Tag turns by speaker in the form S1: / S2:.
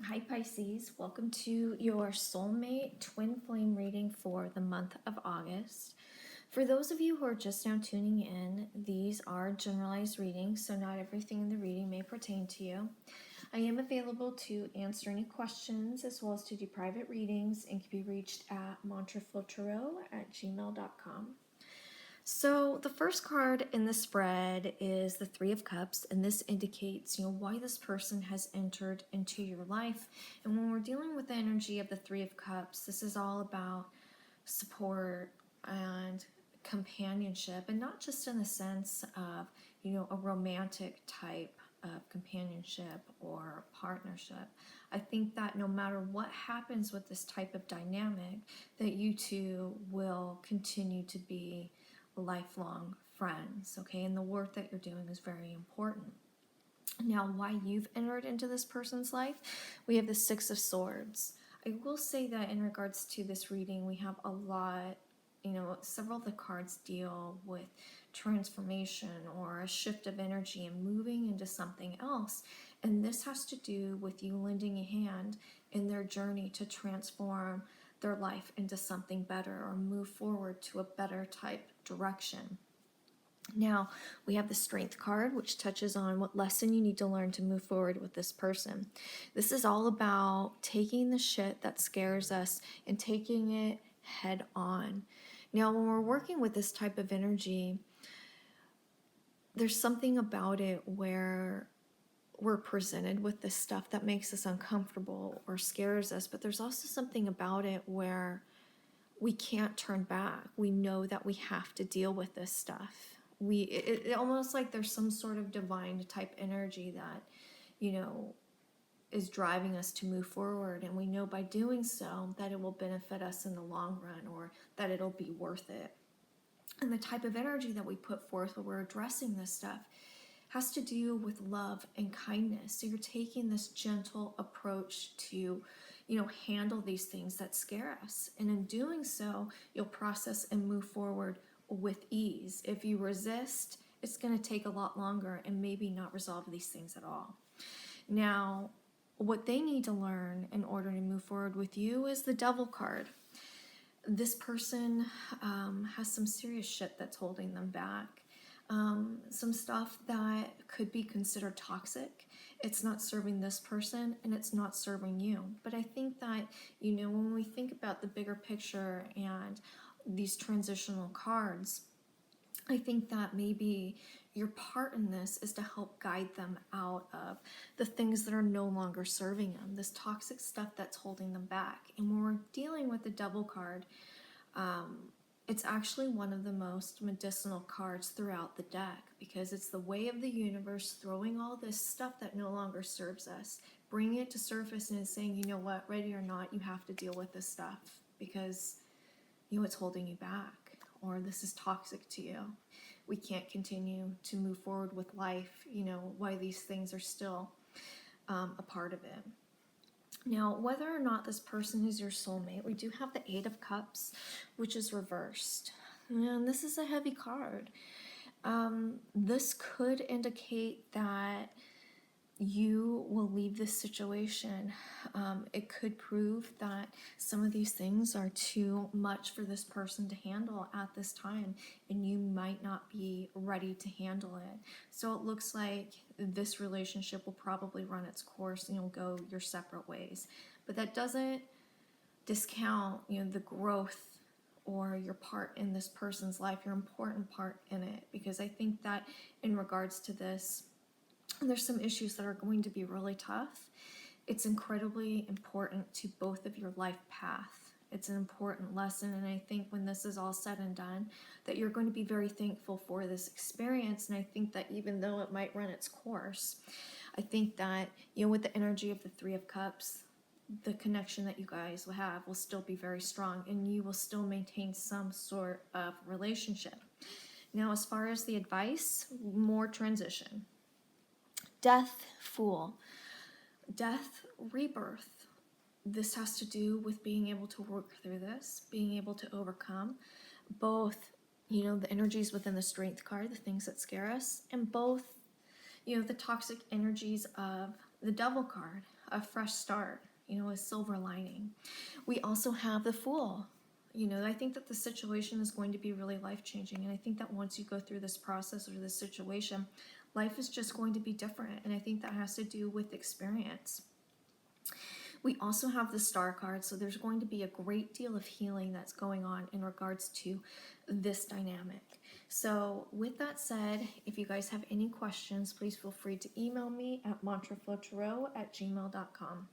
S1: Hi Pisces, welcome to your soulmate twin flame reading for the month of August. For those of you who are just now tuning in, these are generalized readings, so not everything in the reading may pertain to you. I am available to answer any questions as well as to do private readings and can be reached at mantrafultarot@gmail.com. So the first card in the spread is the Three of Cups, and this indicates, why this person has entered into your life. And when we're dealing with the energy of the Three of Cups, this is all about support and companionship, and not just in the sense of, a romantic type of companionship or partnership. I think that no matter what happens with this type of dynamic, that you two will continue to be lifelong friends, okay? And the work that you're doing is very important. Now, why you've entered into this person's life, we have the Six of Swords. I will say that in regards to this reading, we have a lot, several of the cards deal with transformation or a shift of energy and moving into something else. And this has to do with you lending a hand in their journey to transform their life into something better or move forward to a better type direction. Now, we have the Strength card, which touches on what lesson you need to learn to move forward with this person. This is all about taking the shit that scares us and taking it head on. Now, when we're working with this type of energy, there's something about it where we're presented with this stuff that makes us uncomfortable or scares us, but there's also something about it where we can't turn back. We know that we have to deal with this stuff. It almost like there's some sort of divine type energy that, is driving us to move forward. And we know by doing so that it will benefit us in the long run, or that it'll be worth it. And the type of energy that we put forth when we're addressing this stuff has to do with love and kindness. So you're taking this gentle approach to, handle these things that scare us. And in doing so, you'll process and move forward with ease. If you resist, it's going to take a lot longer and maybe not resolve these things at all. Now, what they need to learn in order to move forward with you is the Devil card. This person has some serious shit that's holding them back. Some stuff that could be considered toxic. It's not serving this person and it's not serving you. But I think that, when we think about the bigger picture and these transitional cards, I think that maybe your part in this is to help guide them out of the things that are no longer serving them, this toxic stuff that's holding them back. And when we're dealing with the Devil card, it's actually one of the most medicinal cards throughout the deck, because it's the way of the universe throwing all this stuff that no longer serves us, bringing it to surface and saying, you know what, ready or not, you have to deal with this stuff because, it's holding you back, or this is toxic to you. We can't continue to move forward with life, why these things are still a part of it. Now, whether or not this person is your soulmate, we do have the Eight of Cups, which is reversed. And this is a heavy card. This could indicate that you will leave this situation. It could prove that some of these things are too much for this person to handle at this time, and you might not be ready to handle it. So it looks like this relationship will probably run its course and you'll go your separate ways. But that doesn't discount, the growth or your part in this person's life, your important part in it, because I think that in regards to this, there's some issues that are going to be really tough. It's incredibly important to both of your life path. It's an important lesson, and I think when this is all said and done, that you're going to be very thankful for this experience. And I think that even though it might run its course, I think that, with the energy of the Three of Cups, the connection that you guys will have will still be very strong, and you will still maintain some sort of relationship. Now, as far as the advice, more transition. Death, Fool. Death, rebirth. This has to do with being able to work through this, being able to overcome both, the energies within the Strength card, the things that scare us, and both, the toxic energies of the Devil card, a fresh start, you know, a silver lining. We also have the Fool. You know, I think that the situation is going to be really life-changing, and I think that once you go through this process or this situation, life is just going to be different, and I think that has to do with experience. We also have the Star card, so there's going to be a great deal of healing that's going on in regards to this dynamic. So with that said, if you guys have any questions, please feel free to email me at mantraflowtarot@gmail.com.